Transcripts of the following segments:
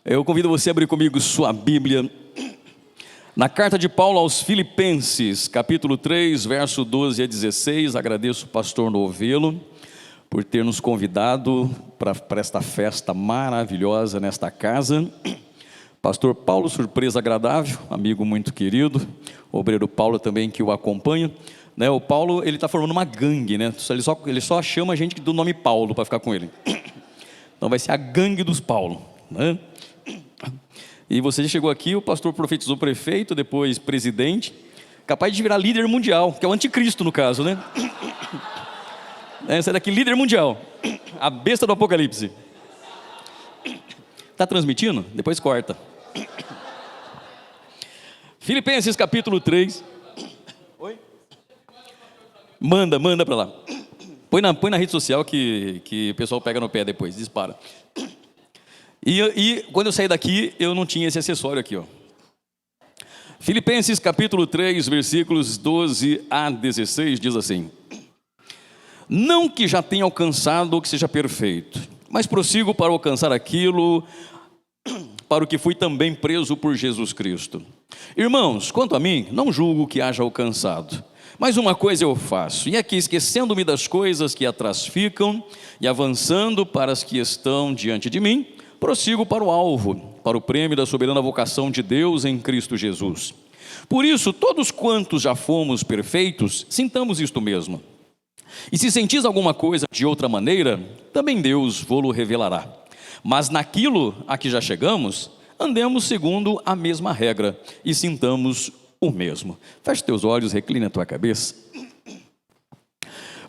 Eu convido você a abrir comigo sua Bíblia na carta de Paulo aos Filipenses, capítulo 3, verso 12 a 16. Agradeço o pastor Novelo por ter nos convidado para esta festa maravilhosa nesta casa. Pastor Paulo, surpresa agradável, amigo muito querido, obreiro Paulo também que o acompanha. O Paulo, ele está formando uma gangue, ele só chama a gente do nome Paulo para ficar com ele. Então vai ser a gangue dos Paulo, E você chegou aqui, o pastor profetizou prefeito, depois presidente, capaz de virar líder mundial, que é o anticristo no caso, Essa daqui, líder mundial, a besta do apocalipse. Está transmitindo? Depois corta. Filipenses capítulo 3. Oi? Manda para lá. Põe na rede social que o pessoal pega no pé depois, dispara. E quando eu saí daqui, eu não tinha esse acessório aqui, Filipenses capítulo 3, versículos 12 a 16, diz assim: não que já tenha alcançado ou que seja perfeito, mas prossigo para alcançar aquilo para o que fui também preso por Jesus Cristo. Irmãos, quanto a mim, não julgo que haja alcançado, mas uma coisa eu faço, e é que, esquecendo-me das coisas que atrás ficam e avançando para as que estão diante de mim, prossigo para o alvo, para o prêmio da soberana vocação de Deus em Cristo Jesus. Por isso, todos quantos já fomos perfeitos, sintamos isto mesmo. E se sentis alguma coisa de outra maneira, também Deus vô-lo revelará. Mas naquilo a que já chegamos, andemos segundo a mesma regra e sintamos o mesmo. Feche teus olhos, recline a tua cabeça.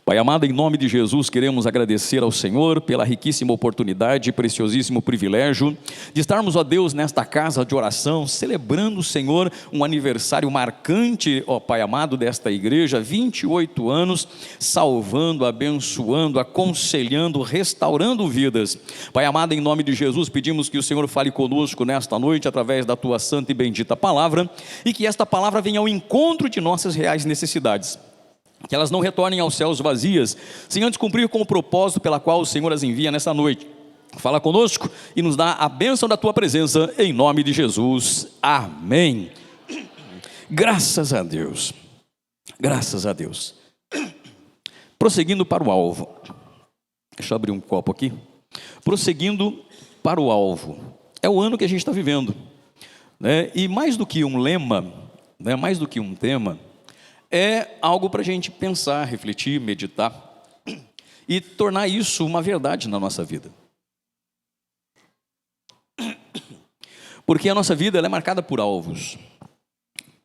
Pai amado, em nome de Jesus, queremos agradecer ao Senhor pela riquíssima oportunidade e preciosíssimo privilégio de estarmos, ó Deus, nesta casa de oração, celebrando, Senhor, um aniversário marcante, ó Pai amado, desta igreja, 28 anos, salvando, abençoando, aconselhando, restaurando vidas. Pai amado, em nome de Jesus, pedimos que o Senhor fale conosco nesta noite, através da Tua santa e bendita palavra, e que esta palavra venha ao encontro de nossas reais necessidades. Que elas não retornem aos céus vazias, sem antes cumprir com o propósito pela qual o Senhor as envia nessa noite. Fala conosco e nos dá a bênção da Tua presença, em nome de Jesus, amém. Graças a Deus, graças a Deus. Prosseguindo para o alvo, deixa eu abrir um copo aqui. Prosseguindo para o alvo, é o ano que a gente está vivendo, E mais do que um lema, mais do que um tema, é algo para a gente pensar, refletir, meditar e tornar isso uma verdade na nossa vida. Porque a nossa vida ela é marcada por alvos,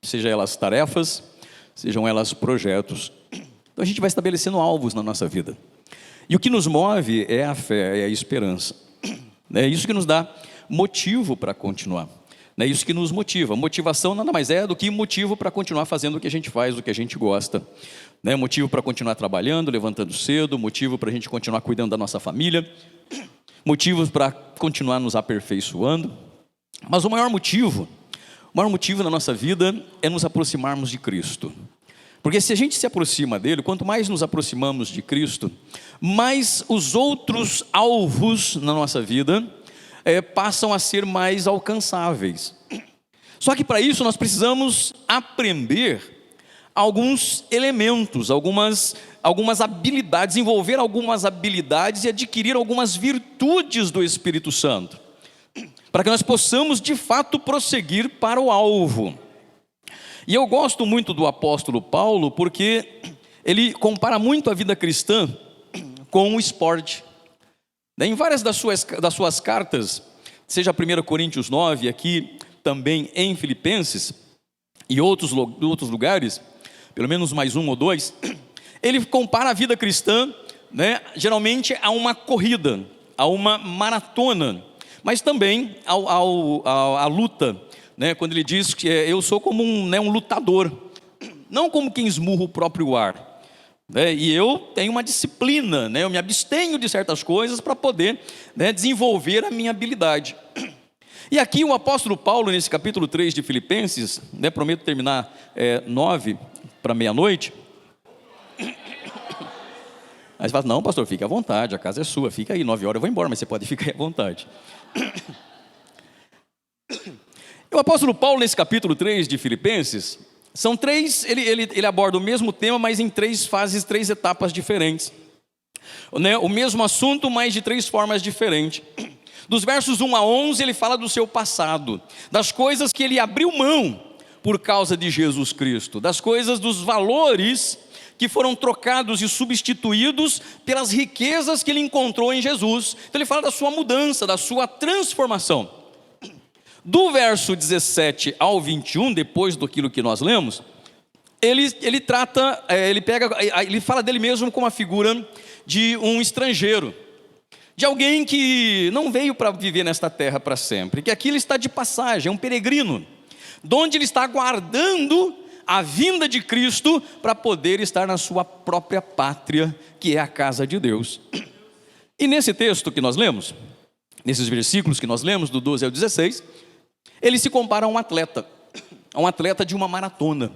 seja elas tarefas, sejam elas projetos. Então a gente vai estabelecendo alvos na nossa vida. E o que nos move é a fé, é a esperança. É isso que nos dá motivo para continuar. É isso que nos motiva. Motivação nada mais é do que motivo para continuar fazendo o que a gente faz, o que a gente gosta. Motivo para continuar trabalhando, levantando cedo, motivo para a gente continuar cuidando da nossa família, motivos para continuar nos aperfeiçoando. Mas o maior motivo na nossa vida é nos aproximarmos de Cristo. Porque se a gente se aproxima dele, quanto mais nos aproximamos de Cristo, mais os outros alvos na nossa vida passam a ser mais alcançáveis. Só que para isso nós precisamos aprender alguns elementos, algumas habilidades, desenvolver algumas habilidades e adquirir algumas virtudes do Espírito Santo, para que nós possamos de fato prosseguir para o alvo. E eu gosto muito do apóstolo Paulo, porque ele compara muito a vida cristã com o esporte. Em várias das suas cartas, seja 1 Coríntios 9, aqui também em Filipenses, e outros lugares, pelo menos mais um ou dois, ele compara a vida cristã, geralmente a uma corrida, a uma maratona, mas também à luta, quando ele diz que eu sou como um lutador, não como quem esmurra o próprio ar. E eu tenho uma disciplina, eu me abstenho de certas coisas para poder desenvolver a minha habilidade. E aqui o apóstolo Paulo, nesse capítulo 3 de Filipenses, prometo terminar 9 para meia-noite. Aí você fala, não pastor, fique à vontade, a casa é sua, fica aí, 9 horas eu vou embora, mas você pode ficar aí à vontade. O apóstolo Paulo, nesse capítulo 3 de Filipenses, são três, ele aborda o mesmo tema, mas em três fases, três etapas diferentes. O mesmo assunto, mas de três formas diferentes. Dos versos 1 a 11, ele fala do seu passado, das coisas que ele abriu mão por causa de Jesus Cristo, das coisas, dos valores que foram trocados e substituídos pelas riquezas que ele encontrou em Jesus. Então ele fala da sua mudança, da sua transformação. Do verso 17 ao 21, depois daquilo que nós lemos, ele trata, ele fala dele mesmo como a figura de um estrangeiro, de alguém que não veio para viver nesta terra para sempre, que aqui ele está de passagem, é um peregrino, de onde ele está aguardando a vinda de Cristo para poder estar na sua própria pátria, que é a casa de Deus. E nesse texto que nós lemos, nesses versículos que nós lemos, do 12 ao 16, ele se compara a um atleta de uma maratona,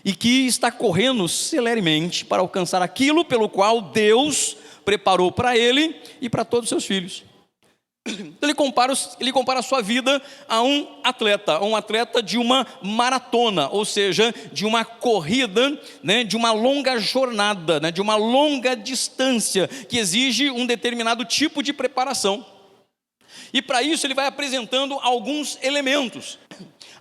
e que está correndo celeremente para alcançar aquilo pelo qual Deus preparou para ele e para todos os seus filhos. Então ele compara a sua vida a um atleta de uma maratona, ou seja, de uma corrida, né, de uma longa jornada, né, de uma longa distância, que exige um determinado tipo de preparação. E para isso ele vai apresentando alguns elementos,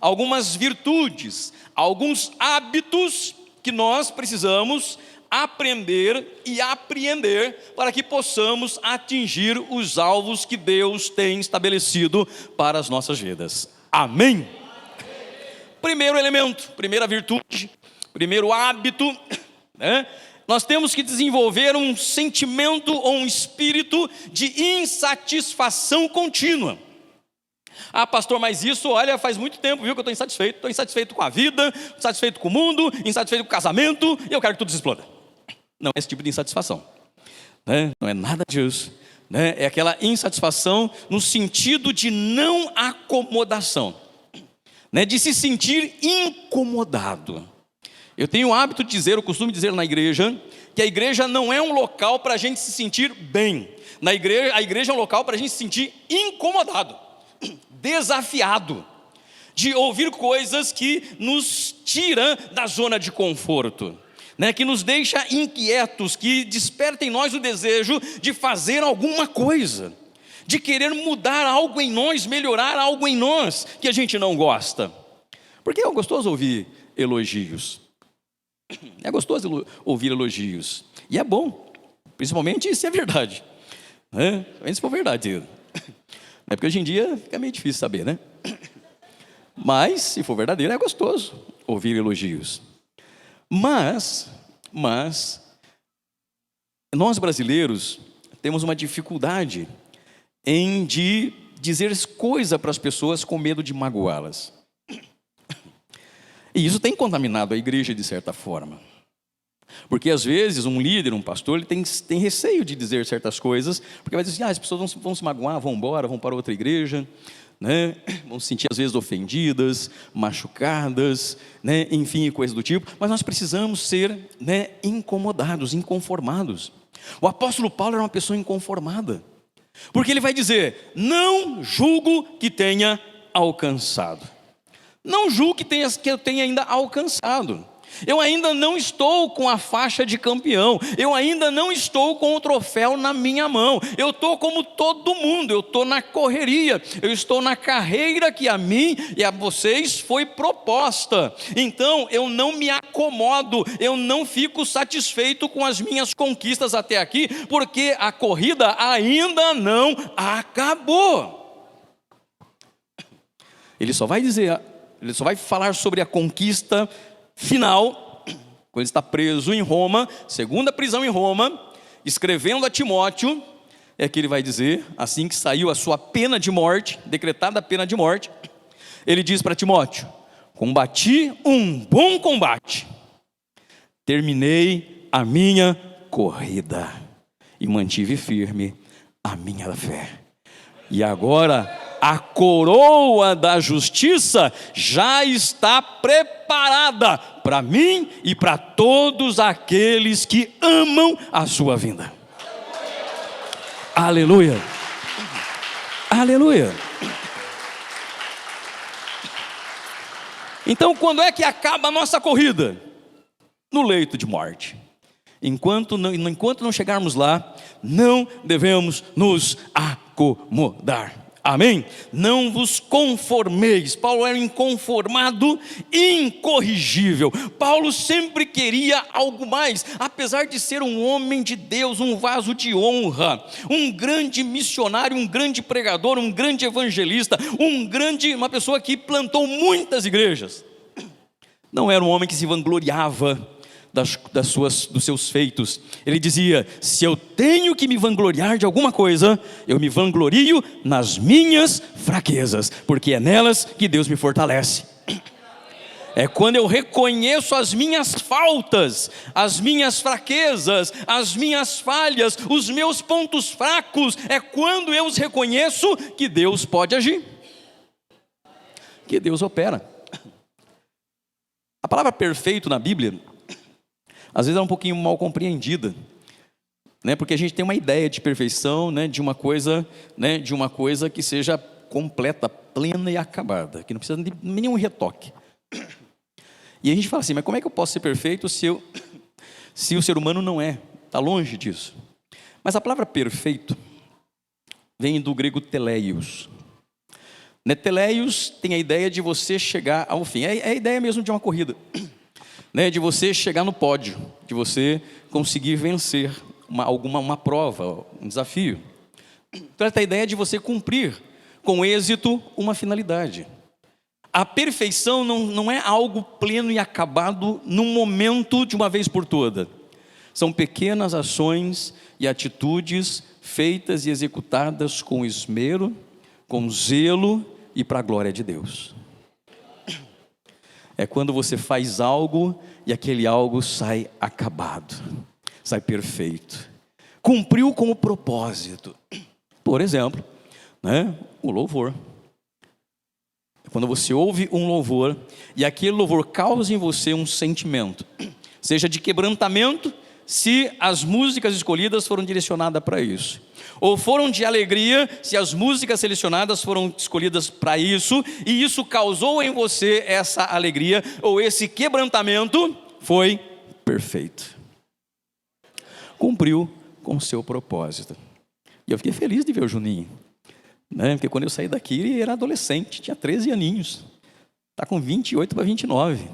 algumas virtudes, alguns hábitos que nós precisamos aprender e apreender para que possamos atingir os alvos que Deus tem estabelecido para as nossas vidas. Amém? Primeiro elemento, primeira virtude, primeiro hábito, né? Nós temos que desenvolver um sentimento ou um espírito de insatisfação contínua. Ah, pastor, mas isso, olha, faz muito tempo, viu, que eu estou insatisfeito com a vida, insatisfeito com o mundo, insatisfeito com o casamento, e eu quero que tudo exploda. Não é esse tipo de insatisfação, né? Não é nada disso, né? É aquela insatisfação no sentido de não acomodação, né? De se sentir incomodado. Eu tenho o hábito de dizer, eu costumo dizer na igreja, que a igreja não é um local para a gente se sentir bem. A igreja é um local para a gente se sentir incomodado, desafiado, de ouvir coisas que nos tiram da zona de conforto, né? Que nos deixa inquietos, que desperta em nós o desejo de fazer alguma coisa, de querer mudar algo em nós, melhorar algo em nós que a gente não gosta. Porque é gostoso ouvir elogios. É gostoso ouvir elogios. E é bom, principalmente se é verdade, né? Se for verdade. É porque hoje em dia fica meio difícil saber, né? Mas, se for verdadeiro, é gostoso ouvir elogios. Mas, nós brasileiros temos uma dificuldade em de dizer coisa para as pessoas com medo de magoá-las. E isso tem contaminado a igreja de certa forma. Porque às vezes um líder, um pastor, ele tem receio de dizer certas coisas, porque vai dizer assim, as pessoas vão se magoar, vão embora, vão para outra igreja, né? Vão se sentir às vezes ofendidas, machucadas, né? Enfim, coisas do tipo. Mas nós precisamos ser, né, incomodados, inconformados. O apóstolo Paulo era uma pessoa inconformada, porque ele vai dizer, não julgo que tenha alcançado. Não julgo que eu tenha ainda alcançado. Eu ainda não estou com a faixa de campeão. Eu ainda não estou com o troféu na minha mão. Eu estou como todo mundo. Eu estou na correria. Eu estou na carreira que a mim e a vocês foi proposta. Então eu não me acomodo. Eu não fico satisfeito com as minhas conquistas até aqui, porque a corrida ainda não acabou. Ele só vai falar sobre a conquista final, quando ele está preso em Roma, segunda prisão em Roma, escrevendo a Timóteo, é que ele vai dizer, assim que saiu a sua pena de morte, decretada a pena de morte, ele diz para Timóteo, combati um bom combate, terminei a minha corrida, e mantive firme a minha fé, e agora a coroa da justiça já está preparada para mim e para todos aqueles que amam a sua vinda. Aleluia. Aleluia. Então, quando é que acaba a nossa corrida? No leito de morte. Enquanto não chegarmos lá, não devemos nos acomodar. Amém? Não vos conformeis. Paulo era inconformado, incorrigível. Paulo sempre queria algo mais, apesar de ser um homem de Deus, um vaso de honra, um grande missionário, um grande pregador, um grande evangelista, uma pessoa que plantou muitas igrejas. Não era um homem que se vangloriava dos seus feitos. Ele dizia: se eu tenho que me vangloriar de alguma coisa, eu me vanglorio nas minhas fraquezas, porque é nelas que Deus me fortalece. É quando eu reconheço as minhas faltas, as minhas fraquezas, as minhas falhas, os meus pontos fracos, é quando eu os reconheço que Deus pode agir, que Deus opera. A palavra perfeito na Bíblia às vezes é um pouquinho mal compreendida, né? Porque a gente tem uma ideia de perfeição, né? De uma coisa que seja completa, plena e acabada, que não precisa de nenhum retoque. E a gente fala assim: mas como é que eu posso ser perfeito se o ser humano não é? Está longe disso. Mas a palavra perfeito vem do grego teleios. Teleios tem a ideia de você chegar ao fim, é a ideia mesmo de uma corrida. De você chegar no pódio, de você conseguir vencer uma prova, um desafio. Então, essa é a ideia de você cumprir com êxito uma finalidade. A perfeição não é algo pleno e acabado num momento de uma vez por toda. São pequenas ações e atitudes feitas e executadas com esmero, com zelo e para a glória de Deus. É quando você faz algo e aquele algo sai acabado, sai perfeito, cumpriu com o propósito. Por exemplo, o louvor. Quando você ouve um louvor e aquele louvor causa em você um sentimento, seja de quebrantamento, se as músicas escolhidas foram direcionadas para isso, ou foram de alegria, se as músicas selecionadas foram escolhidas para isso, e isso causou em você essa alegria, ou esse quebrantamento, foi perfeito, cumpriu com o seu propósito. E eu fiquei feliz de ver o Juninho, porque quando eu saí daqui ele era adolescente, tinha 13 aninhos, está com 28 para 29,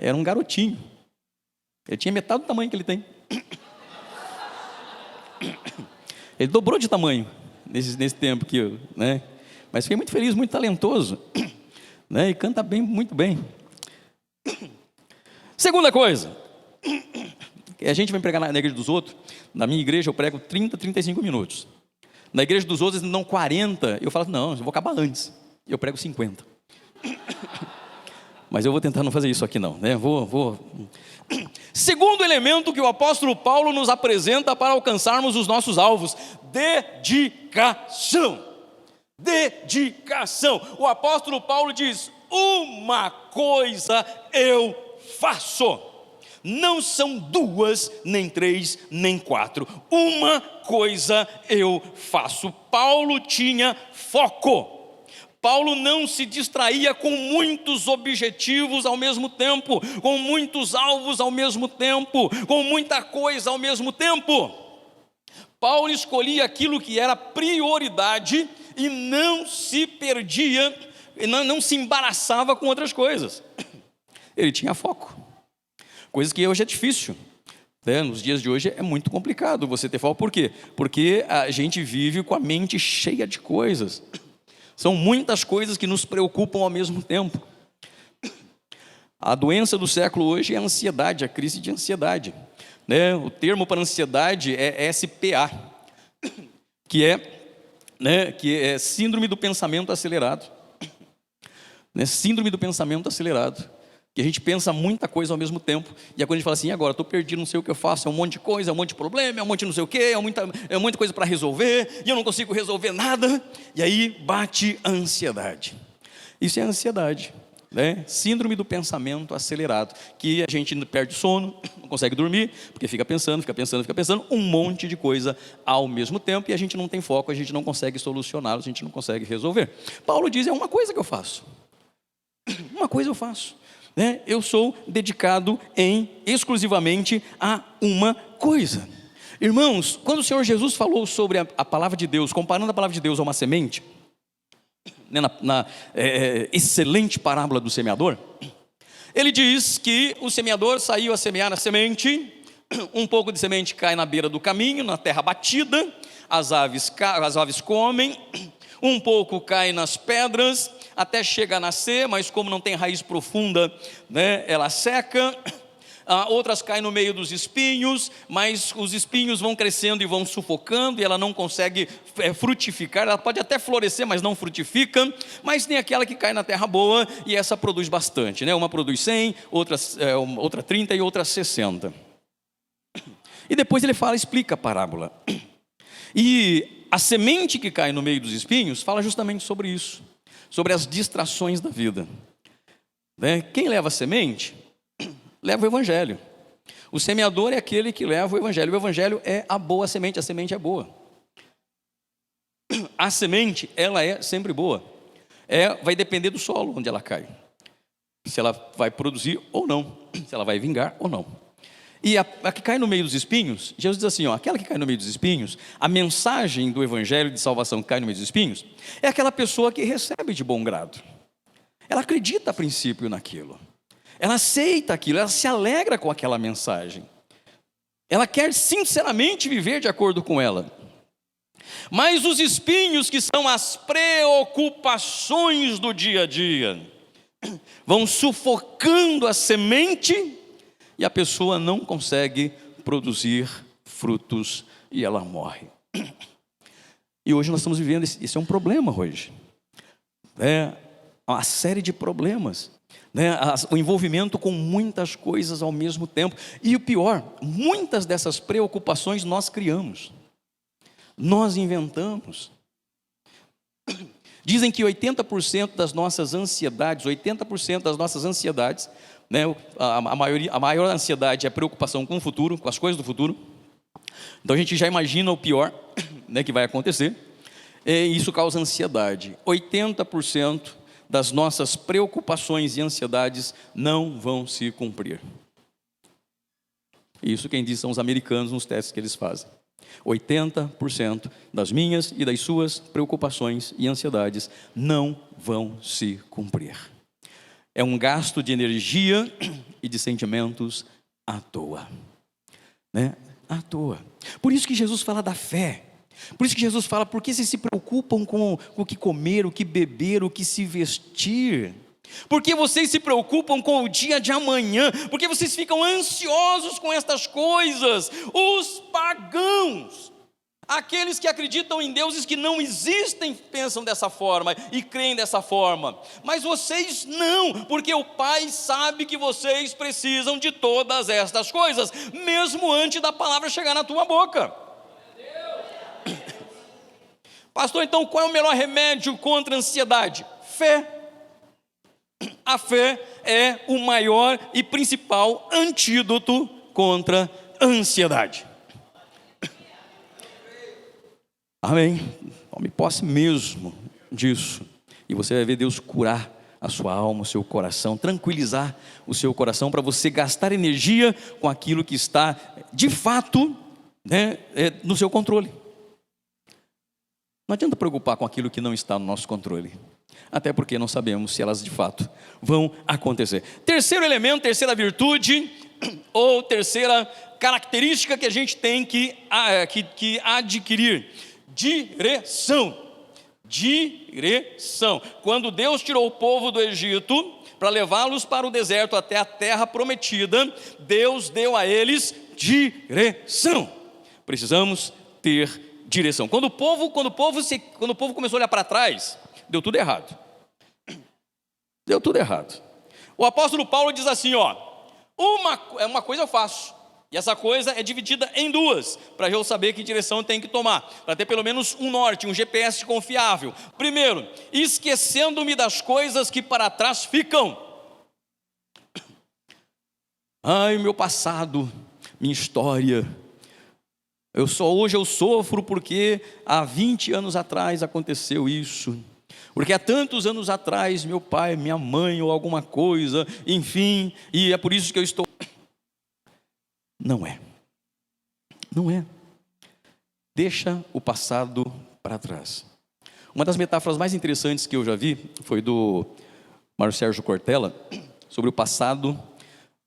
era um garotinho. Ele tinha metade do tamanho que ele tem. Ele dobrou de tamanho nesse tempo que mas fiquei muito feliz, muito talentoso, e canta bem, muito bem. Segunda coisa, a gente vai pregar na igreja dos outros. Na minha igreja eu prego 30, 35 minutos. Na igreja dos outros eles dão 40. Eu falo: não, eu vou acabar antes. Eu prego 50. Mas eu vou tentar não fazer isso aqui não, Segundo elemento que o apóstolo Paulo nos apresenta para alcançarmos os nossos alvos: dedicação. Dedicação. O apóstolo Paulo diz: uma coisa eu faço. Não são duas, nem três, nem quatro. Uma coisa eu faço. Paulo tinha foco. Paulo não se distraía com muitos objetivos ao mesmo tempo, com muitos alvos ao mesmo tempo, com muita coisa ao mesmo tempo. Paulo escolhia aquilo que era prioridade e não se perdia, não se embaraçava com outras coisas. Ele tinha foco, coisa que hoje é difícil. Nos dias de hoje é muito complicado você ter foco. Por quê? Porque a gente vive com a mente cheia de coisas. São muitas coisas que nos preocupam ao mesmo tempo. A doença do século hoje é a ansiedade, a crise de ansiedade. O termo para ansiedade é SPA, que é síndrome do pensamento acelerado. Síndrome do pensamento acelerado. Que a gente pensa muita coisa ao mesmo tempo. E aí quando a gente fala assim: agora estou perdido, não sei o que eu faço, é um monte de coisa, é um monte de problema, é um monte de não sei o que, é muita coisa para resolver, e eu não consigo resolver nada. E aí bate a ansiedade. Isso é ansiedade, Síndrome do pensamento acelerado, que a gente perde sono, não consegue dormir, porque fica pensando, um monte de coisa ao mesmo tempo, e a gente não tem foco, a gente não consegue solucionar, a gente não consegue resolver. Paulo diz: é uma coisa que eu faço. Uma coisa eu faço, né? Eu sou dedicado exclusivamente a uma coisa. Irmãos, quando o Senhor Jesus falou sobre a palavra de Deus, comparando a palavra de Deus a uma semente, né, na excelente parábola do semeador, ele diz que o semeador saiu a semear a semente, um pouco de semente cai na beira do caminho, na terra batida, as aves comem, um pouco cai nas pedras, até chega a nascer, mas como não tem raiz profunda, né, ela seca. Outras caem no meio dos espinhos, mas os espinhos vão crescendo e vão sufocando, e ela não consegue frutificar. Ela pode até florescer, mas não frutifica. Mas tem aquela que cai na terra boa, e essa produz bastante, né? Uma produz 100, outra 30 e outra 60. E depois ele explica a parábola. E a semente que cai no meio dos espinhos fala justamente sobre isso, sobre as distrações da vida, né? Quem leva a semente leva o evangelho. O semeador é aquele que leva o evangelho. O evangelho é a boa semente, a semente é boa. A semente, ela é sempre boa. Vai depender do solo onde ela cai, se ela vai produzir ou não, se ela vai vingar ou não. E a que cai no meio dos espinhos, Jesus diz assim, aquela que cai no meio dos espinhos, a mensagem do evangelho de salvação que cai no meio dos espinhos, é aquela pessoa que recebe de bom grado. Ela acredita a princípio naquilo. Ela aceita aquilo, ela se alegra com aquela mensagem. Ela quer sinceramente viver de acordo com ela. Mas os espinhos, que são as preocupações do dia a dia, vão sufocando a semente, e a pessoa não consegue produzir frutos e ela morre. E hoje nós estamos vivendo, isso é um problema hoje. Uma série de problemas. O envolvimento com muitas coisas ao mesmo tempo. E o pior, muitas dessas preocupações nós criamos, nós inventamos. Dizem que 80% das nossas ansiedades, né, a maior ansiedade é a preocupação com o futuro, com as coisas do futuro. Então a gente já imagina o pior, né, que vai acontecer, e isso causa ansiedade. 80% das nossas preocupações e ansiedades não vão se cumprir. Isso quem diz são os americanos nos testes que eles fazem. 80% das minhas e das suas preocupações e ansiedades não vão se cumprir. É um gasto de energia e de sentimentos à toa, né? À toa. Por isso que Jesus fala da fé. Por isso que Jesus fala, por que vocês se preocupam com o que comer, o que beber, o que se vestir? Por que vocês se preocupam com o dia de amanhã? Por que vocês ficam ansiosos com estas coisas? Os pagãos, aqueles que acreditam em deuses que não existem, pensam dessa forma e creem dessa forma. Mas vocês não, porque o Pai sabe que vocês precisam de todas estas coisas, mesmo antes da palavra chegar na tua boca. Pastor, então qual é o melhor remédio contra a ansiedade? Fé. A fé é o maior e principal antídoto contra a ansiedade. Amém. Tome posse mesmo disso. E você vai ver Deus curar a sua alma, o seu coração, tranquilizar o seu coração, para você gastar energia com aquilo que está de fato, né, no seu controle. Não adianta preocupar com aquilo que não está no nosso controle, até porque não sabemos se elas de fato vão acontecer. Terceiro elemento, terceira virtude, ou terceira característica que a gente tem que adquirir: direção. Direção. Quando Deus tirou o povo do Egito para levá-los para o deserto até a terra prometida, Deus deu a eles direção. Precisamos ter direção. Quando o povo começou a olhar para trás, deu tudo errado. Deu tudo errado. O apóstolo Paulo diz assim, uma coisa eu faço, e essa coisa é dividida em duas, para eu saber que direção tem que tomar, para ter pelo menos um norte, um GPS confiável. Primeiro, esquecendo-me das coisas que para trás ficam. Ai, meu passado, minha história. Hoje eu sofro porque há 20 anos atrás aconteceu isso. porque há tantos anos atrás, meu pai, minha mãe ou alguma coisa, enfim, e é por isso que eu estou... Não é. Não é. Deixa o passado para trás. Uma das metáforas mais interessantes que eu já vi foi do Mário Sérgio Cortella, sobre o passado,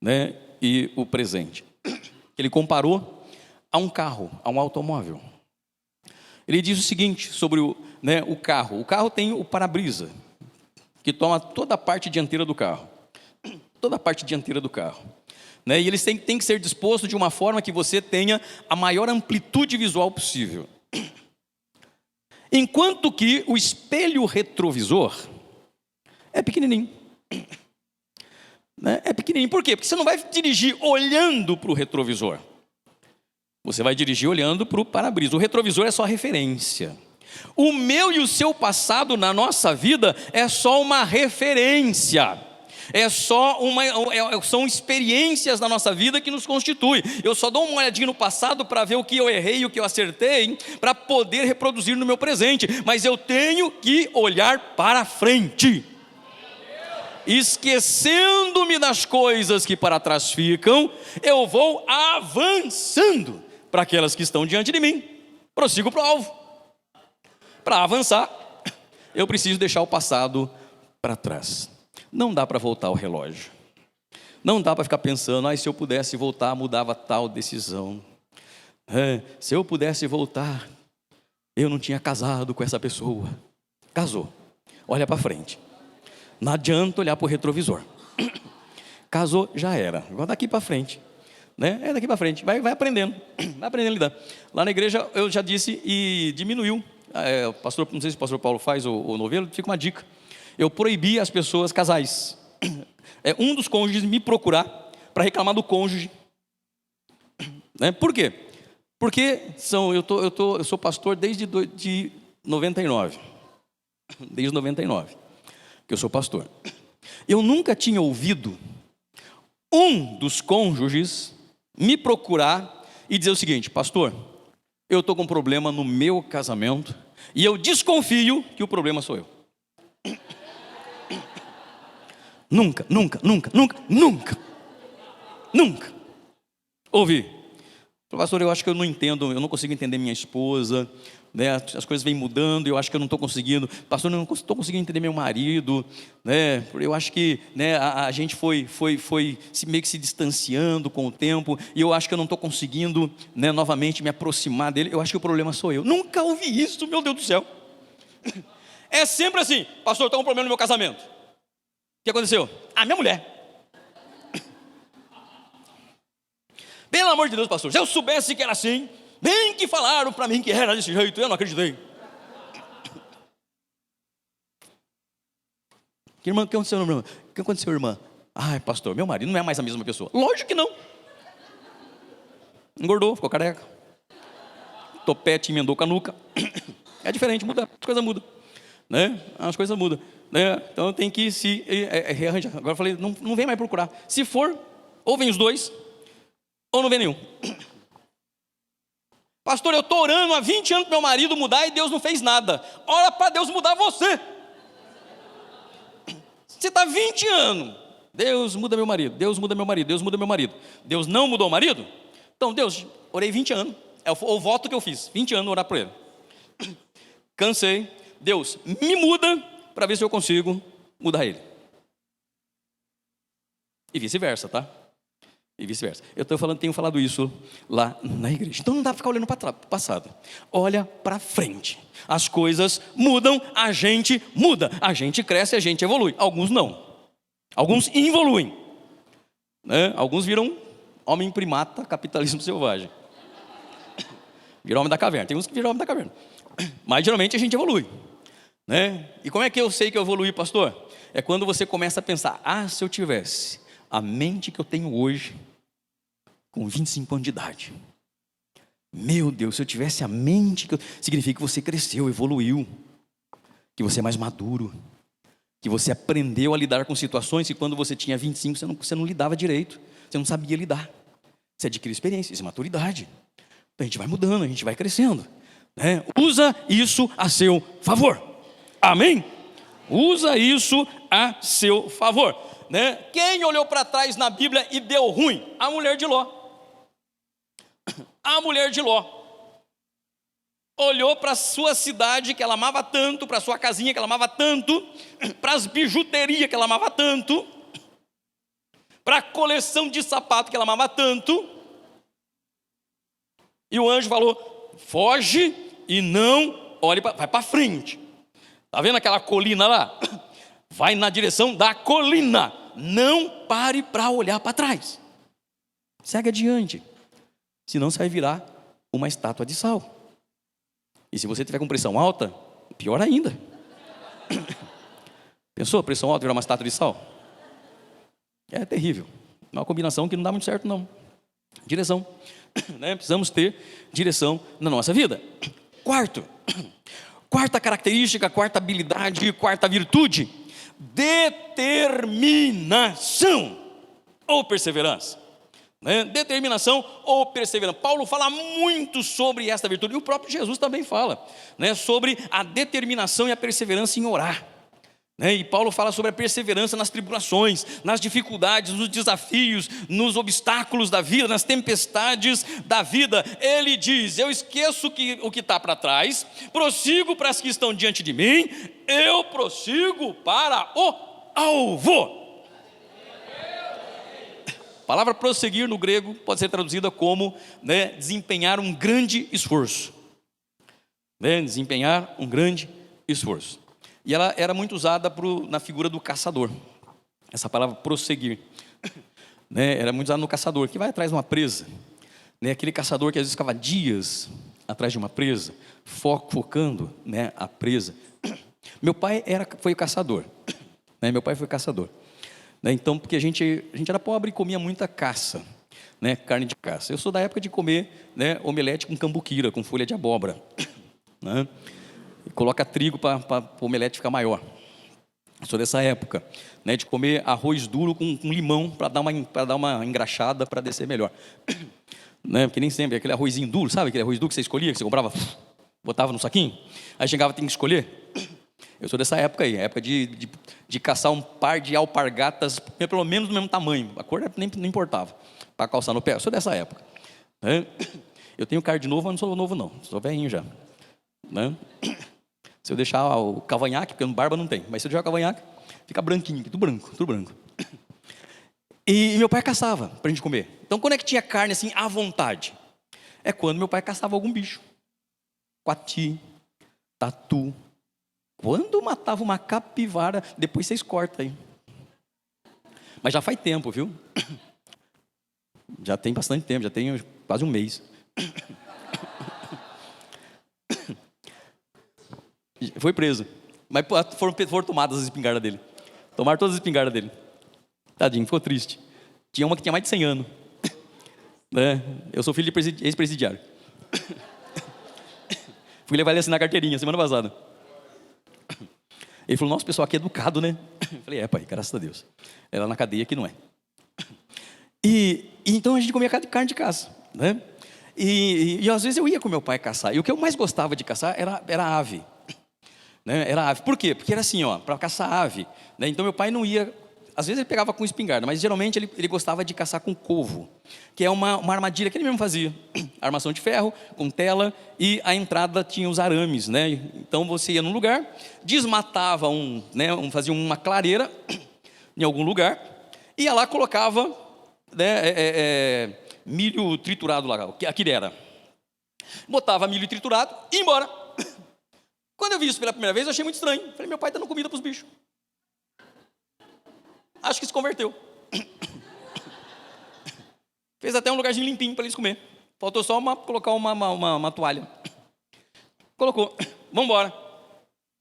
né, e o presente. Ele comparou a um carro, a um automóvel. Ele diz o seguinte sobre o carro. O carro tem o para-brisa, que toma toda a parte dianteira do carro. Toda a parte dianteira do carro. Né? E eles têm que ser dispostos de uma forma que você tenha a maior amplitude visual possível. Enquanto que o espelho retrovisor é pequenininho. Né? É pequenininho. Por quê? Porque você não vai dirigir olhando para o retrovisor. Você vai dirigir olhando para o para-brisa. O retrovisor é só referência. O meu e o seu passado na nossa vida é só uma referência. São experiências na nossa vida que nos constituem. Eu só dou uma olhadinha no passado para ver o que eu errei e o que eu acertei, para poder reproduzir no meu presente. Mas eu tenho que olhar para frente, esquecendo-me das coisas que para trás ficam. Eu vou avançando para aquelas que estão diante de mim. Prossigo para o alvo. Para avançar, eu preciso deixar o passado para trás. Não dá para voltar o relógio. Não dá para ficar pensando, se eu pudesse voltar, mudava tal decisão. Se eu pudesse voltar, eu não tinha casado com essa pessoa. Casou. Olha para frente. Não adianta olhar para o retrovisor. Casou, já era. Agora daqui para frente. Né? É daqui para frente. Vai aprendendo. Vai aprendendo a lidar. Lá na igreja, eu já disse e diminuiu. Pastor, não sei se o pastor Paulo faz ou novelo, fica uma dica. Eu proibi as pessoas, casais, um dos cônjuges me procurar para reclamar do cônjuge. Né? Por quê? Porque eu sou pastor desde 99. Desde 99 que eu sou pastor. Eu nunca tinha ouvido um dos cônjuges me procurar e dizer o seguinte: pastor, eu estou com um problema no meu casamento e eu desconfio que o problema sou eu. Nunca ouvi. Pastor, eu acho que eu não entendo, eu não consigo entender minha esposa, né? As coisas vêm mudando, eu acho que eu não estou conseguindo. Pastor, eu não estou conseguindo entender meu marido, né? Eu acho que, né, a gente foi meio que se distanciando com o tempo, e eu acho que eu não estou conseguindo, né, novamente me aproximar dele. Eu acho que o problema sou eu. Nunca ouvi isso, meu Deus do céu. É sempre assim: pastor, estou com um problema no meu casamento. O que aconteceu? Minha mulher. Pelo amor de Deus, pastor, se eu soubesse que era assim, bem que falaram para mim que era desse jeito, eu não acreditei. O que aconteceu, irmã? O que aconteceu, irmã? Pastor, meu marido não é mais a mesma pessoa. Lógico que não. Engordou, ficou careca. Topete emendou com a nuca. É diferente, muda, as coisas mudam. Né? As coisas mudam. Né? Então tem que se rearranjar. Agora eu falei, não vem mais procurar. Se for, ou vem os dois, ou não vem nenhum. Pastor, eu estou orando há 20 anos para meu marido mudar e Deus não fez nada. Ora para Deus mudar você. Você está 20 anos. Deus muda meu marido, Deus muda meu marido, Deus muda meu marido. Deus não mudou o marido? Então, Deus, orei 20 anos. É o voto que eu fiz, 20 anos orar por ele. Cansei. Deus, me muda para ver se eu consigo mudar ele. E vice-versa, tá? E vice-versa. Eu tenho falado isso lá na igreja. Então não dá para ficar olhando para o passado. Olha para frente. As coisas mudam, a gente muda. A gente cresce, a gente evolui. Alguns não. Alguns involuem. Né? Alguns viram homem primata, capitalismo selvagem. Viram homem da caverna. Tem uns que viram homem da caverna. Mas geralmente a gente evolui. Né? E como é que eu sei que eu evoluí, pastor? É quando você começa a pensar: se eu tivesse a mente que eu tenho hoje, com 25 anos de idade. Meu Deus, se eu tivesse a mente que eu... Significa que você cresceu, evoluiu, que você é mais maduro, que você aprendeu a lidar com situações que quando você tinha 25, você não lidava direito, você não sabia lidar. Você adquire experiência, isso é maturidade. Então a gente vai mudando, a gente vai crescendo. Né? Usa isso a seu favor. Amém? Usa isso a seu favor, né? Quem olhou para trás na Bíblia e deu ruim? A mulher de Ló. A mulher de Ló olhou para a sua cidade que ela amava tanto, para a sua casinha que ela amava tanto, para as bijuterias que ela amava tanto, para a coleção de sapato que ela amava tanto, e o anjo falou: foge e não olhe, vai para frente. Está vendo aquela colina lá? Vai na direção da colina, não pare para olhar para trás, segue adiante, senão você vai virar uma estátua de sal. E se você tiver com pressão alta, pior ainda. Pensou, pressão alta virar uma estátua de sal? É terrível, é uma combinação que não dá muito certo não. Direção, né? Precisamos ter direção na nossa vida. Quarta característica, quarta habilidade, quarta virtude: determinação ou perseverança, né? Determinação ou perseverança. Paulo fala muito sobre esta virtude, e o próprio Jesus também fala, né, sobre a determinação e a perseverança em orar, né? E Paulo fala sobre a perseverança nas tribulações, nas dificuldades, nos desafios, nos obstáculos da vida, nas tempestades da vida. Ele diz: eu esqueço o que está para trás, prossigo para as que estão diante de mim, eu prossigo para o alvo. A palavra prosseguir no grego pode ser traduzida como, né, desempenhar um grande esforço, né, desempenhar um grande esforço. E ela era muito usada na figura do caçador, essa palavra prosseguir, né, era muito usada no caçador, que vai atrás de uma presa, né, aquele caçador que às vezes ficava dias atrás de uma presa, focando, né, a presa. Meu pai foi caçador, né, meu pai foi caçador. Então, porque a gente era pobre e comia muita caça, né, carne de caça. Eu sou da época de comer, né, omelete com cambuquira, com folha de abóbora, né, e coloca trigo para o omelete ficar maior. Eu sou dessa época, né, de comer arroz duro com limão para dar uma engraxada, para descer melhor, né, porque nem sempre aquele arrozinho duro, sabe aquele arroz duro que você escolhia, que você comprava, botava no saquinho, aí chegava, tem que escolher. Eu sou dessa época aí, época de caçar um par de alpargatas, pelo menos do mesmo tamanho, a cor nem importava, para calçar no pé. Eu sou dessa época, né? Eu tenho card novo, mas não sou novo não, sou velhinho já, né? Se eu deixar o cavanhaque, porque barba não tem, mas se eu deixar o cavanhaque, fica branquinho, tudo branco. E meu pai caçava para a gente comer. Então, quando é que tinha carne assim à vontade? É quando meu pai caçava algum bicho, coati, tatu. Quando matava uma capivara, depois vocês cortam aí. Mas já faz tempo, viu? Já tem bastante tempo, já tem quase um mês. Foi preso. Mas foram tomadas as espingardas dele. Tomaram todas as espingardas dele. Tadinho, ficou triste. Tinha uma que tinha mais de 100 anos. Né? Eu sou filho de ex-presidiário. Fui levar ele a assinar a carteirinha semana passada. Ele falou: nossa, o pessoal aqui é educado, né? Eu falei: pai, graças a Deus. É lá na cadeia que não é. E então a gente comia carne de caça, né? E às vezes eu ia com meu pai caçar. E o que eu mais gostava de caçar era ave, né? Era ave. Por quê? Porque era assim, para caçar ave, né? Então meu pai não ia. Às vezes ele pegava com espingarda, mas geralmente ele gostava de caçar com covo, que é uma armadilha que ele mesmo fazia. Armação de ferro, com tela, e a entrada tinha os arames, né? Então você ia num lugar, desmatava fazia uma clareira em algum lugar, ia lá, colocava, né, milho triturado lá, aquilo era. Botava milho triturado e ia embora. Quando eu vi isso pela primeira vez, eu achei muito estranho. Falei: meu pai dando comida para os bichos. Acho que se converteu. Fez até um lugarzinho limpinho para eles comer. Faltou só colocar uma toalha. Colocou. Vamos embora.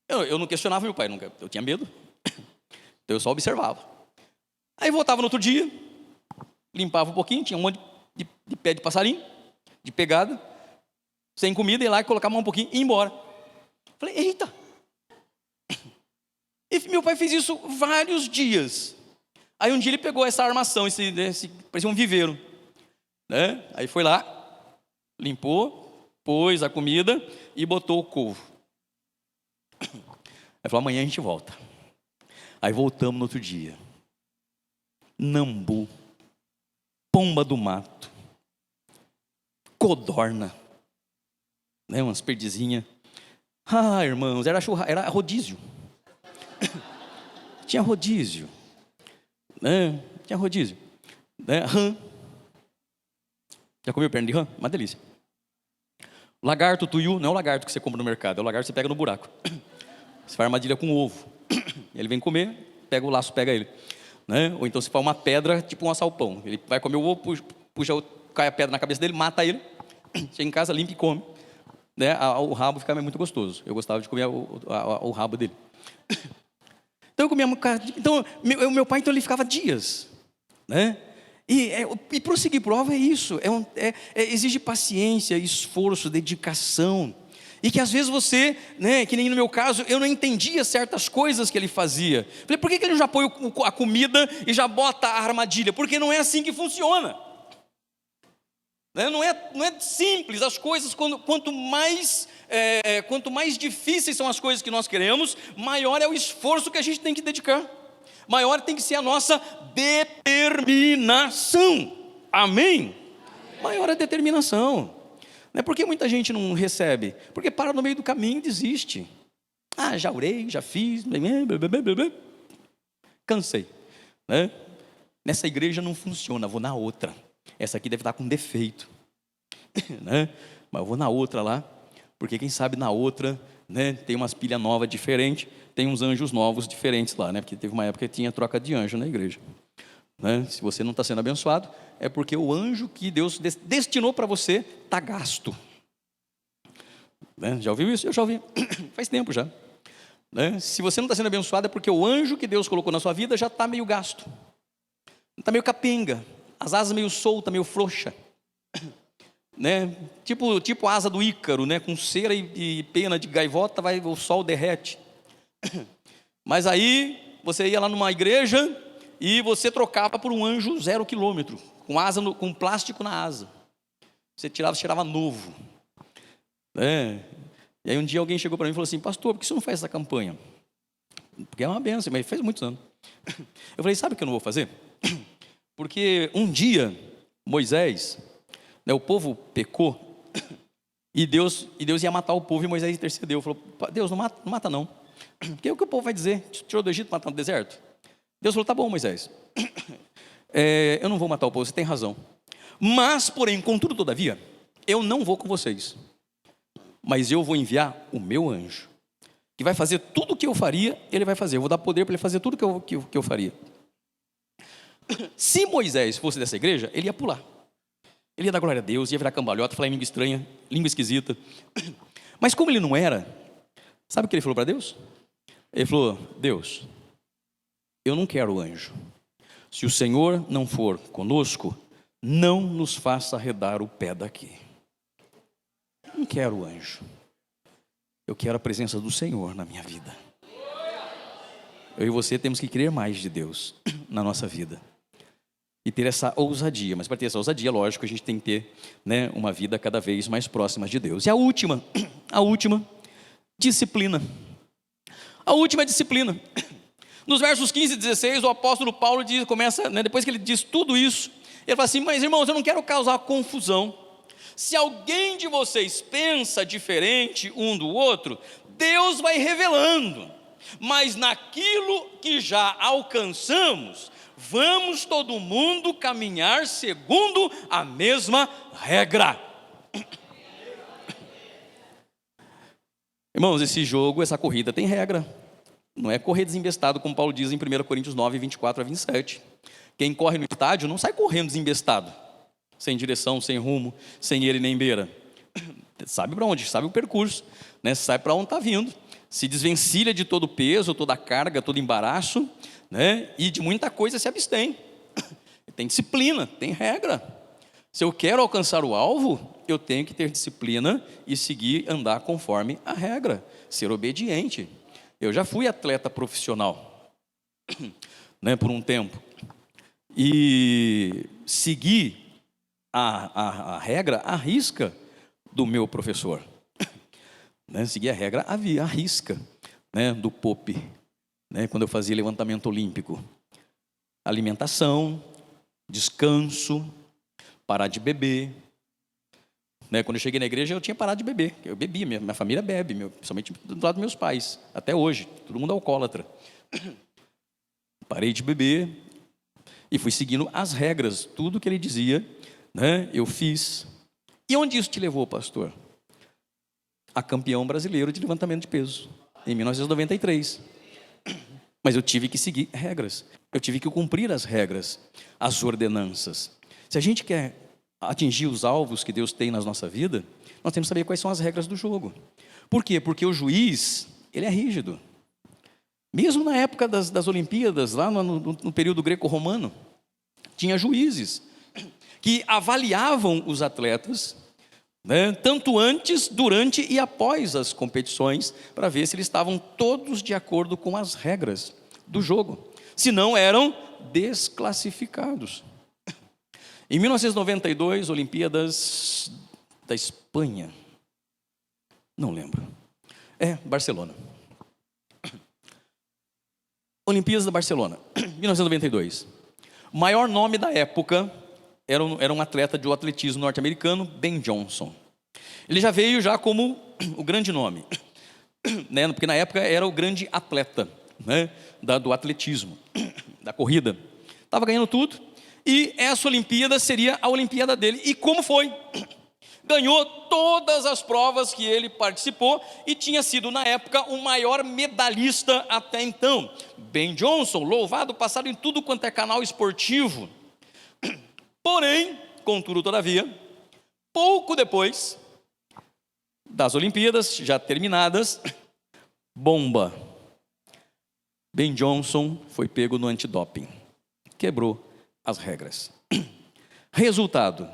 Eu não questionava meu pai nunca. Eu tinha medo. Então eu só observava. Aí voltava no outro dia, limpava um pouquinho, tinha um monte de pé de passarinho, de pegada, sem comida, ia lá e colocava um pouquinho e ia embora. Falei: eita. E meu pai fez isso vários dias. Aí um dia ele pegou essa armação, parecia um viveiro, né? Aí foi lá, limpou, pôs a comida e botou o couvo. Aí falou: amanhã a gente volta. Aí voltamos no outro dia. Nambu, pomba do mato, codorna, né, umas perdizinhas. Ah, irmãos, era rodízio. Tinha rodízio, né? Tinha rodízio, né? Rã. Já comeu perna de rã? Uma delícia. Lagarto, tuiu, não é o lagarto que você compra no mercado, é o lagarto que você pega no buraco. Você faz armadilha com ovo. Ele vem comer, pega o laço, pega ele. Né? Ou então você faz uma pedra, tipo um assalpão. Ele vai comer o ovo, puxa, cai a pedra na cabeça dele, mata ele. Chega em casa, limpa e come. Né? O rabo fica muito gostoso. Eu gostava de comer o rabo dele. Então eu comia. Então, meu pai, então, ele ficava dias. Né? E prosseguir prova é isso. Exige paciência, esforço, dedicação. E que às vezes você, né, que nem no meu caso, eu não entendia certas coisas que ele fazia. Falei, por que ele não já põe a comida e já bota a armadilha? Porque não é assim que funciona. Não é simples. As coisas, quanto mais difíceis são as coisas que nós queremos, maior é o esforço que a gente tem que dedicar. Maior tem que ser a nossa determinação. Amém? Maior é a determinação. Não é porque muita gente não recebe, porque para no meio do caminho e desiste. Ah, já orei, já fiz, cansei. Né? Nessa igreja não funciona, vou na outra. Essa aqui deve estar com defeito. Né? Mas eu vou na outra lá, porque quem sabe na outra, né, tem umas pilhas novas diferentes, tem uns anjos novos diferentes lá, né? Porque teve uma época que tinha troca de anjo na igreja. Né? Se você não está sendo abençoado, é porque o anjo que Deus destinou para você está gasto. Né? Já ouviu isso? Eu já ouvi, faz tempo já. Né? Se você não está sendo abençoado, é porque o anjo que Deus colocou na sua vida já está meio gasto. Está meio capenga, as asas meio soltas, meio frouxa. Né? Tipo a asa do Ícaro, né? Com cera e pena de gaivota, o sol derrete. Mas aí, você ia lá numa igreja e você trocava por um anjo 0 quilômetro, com plástico na asa. Você tirava novo. E aí um dia alguém chegou para mim e falou assim, pastor, por que você não faz essa campanha? Porque é uma benção, mas faz muitos anos. Eu falei, sabe o que eu não vou fazer? Porque um dia, Moisés, né, o povo pecou, e Deus ia matar o povo, e Moisés intercedeu, falou, Deus, não mata não. Porque é o que o povo vai dizer? Tirou do Egito, matar no deserto? Deus falou, tá bom, Moisés, eu não vou matar o povo, você tem razão. Mas, porém, contudo, todavia, eu não vou com vocês. Mas eu vou enviar o meu anjo, que vai fazer tudo o que eu faria, ele vai fazer. Eu vou dar poder para ele fazer tudo que eu faria. Se Moisés fosse dessa igreja, ele ia pular. Ele ia dar glória a Deus, ia virar cambalhota, falar em língua estranha, língua esquisita. Mas como ele não era, sabe o que ele falou para Deus? Ele falou, Deus, eu não quero o anjo. Se o Senhor não for conosco, não nos faça arredar o pé daqui. Não quero o anjo. Eu quero a presença do Senhor na minha vida. Eu e você temos que crer mais de Deus na nossa vida. E ter essa ousadia. Mas para ter essa ousadia, lógico, a gente tem que ter, né, uma vida cada vez mais próxima de Deus. E a última, disciplina. A última disciplina. Nos versos 15 e 16, o apóstolo Paulo começa, né, depois que ele diz tudo isso, ele fala assim, mas irmãos, eu não quero causar confusão. Se alguém de vocês pensa diferente um do outro, Deus vai revelando. Mas naquilo que já alcançamos, vamos todo mundo caminhar segundo a mesma regra. Irmãos, esse jogo, essa corrida tem regra. Não é correr desembestado, como Paulo diz em 1 Coríntios 9, 24 a 27. Quem corre no estádio não sai correndo desembestado, sem direção, sem rumo, sem ele nem beira. Sabe para onde? Sabe o percurso, né? Sai para onde está vindo. Se desvencilha de todo o peso, toda a carga, todo embaraço, né? E de muita coisa se abstém. Tem disciplina, tem regra. Se eu quero alcançar o alvo, eu tenho que ter disciplina e seguir, andar conforme a regra, ser obediente. Eu já fui atleta profissional, né, por um tempo, e segui a regra à risca do meu professor, né? Segui a regra à risca, né, do Pope, né, quando eu fazia levantamento olímpico. Alimentação, descanso, parar de beber. Né, quando eu cheguei na igreja, eu tinha parado de beber. Eu bebia, minha família bebe, principalmente do lado dos meus pais. Até hoje, todo mundo é alcoólatra. Parei de beber e fui seguindo as regras, tudo que ele dizia, né, eu fiz. E onde isso te levou, pastor? A campeão brasileiro de levantamento de peso, em 1993. Mas eu tive que seguir regras, eu tive que cumprir as regras, as ordenanças. Se a gente quer atingir os alvos que Deus tem na nossa vida, nós temos que saber quais são as regras do jogo. Por quê? Porque o juiz, ele é rígido. Mesmo na época das Olimpíadas, lá no período greco-romano, tinha juízes que avaliavam os atletas, né, tanto antes, durante e após as competições, para ver se eles estavam todos de acordo com as regras do jogo. Se não, eram desclassificados. Em 1992, Olimpíadas da Espanha. Não lembro. Barcelona. Olimpíadas da Barcelona, 1992. O maior nome da época era um atleta de atletismo norte-americano, Ben Johnson. Ele já veio como o grande nome, né? Porque na época era o grande atleta, né, do atletismo, da corrida. Estava ganhando tudo, e essa Olimpíada seria a Olimpíada dele. E como foi? Ganhou todas as provas que ele participou e tinha sido, na época, o maior medalhista até então. Ben Johnson, louvado, passado em tudo quanto é canal esportivo. Porém, contudo, todavia, pouco depois das Olimpíadas, já terminadas, bomba. Ben Johnson foi pego no antidoping. Quebrou as regras. Resultado: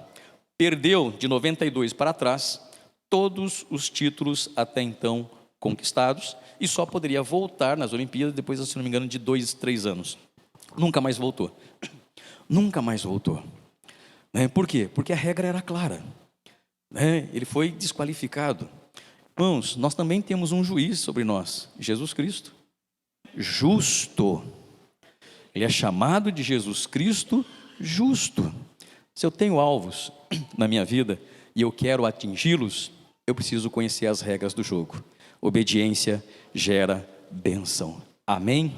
perdeu de 92 para trás todos os títulos até então conquistados e só poderia voltar nas Olimpíadas depois, se não me engano, de 2, 3 anos. Nunca mais voltou. Nunca mais voltou. Por quê? Porque a regra era clara. Ele foi desqualificado. Irmãos, nós também temos um juiz sobre nós, Jesus Cristo. Justo. Ele é chamado de Jesus Cristo justo. Se eu tenho alvos na minha vida e eu quero atingi-los, eu preciso conhecer as regras do jogo. Obediência gera bênção. Amém?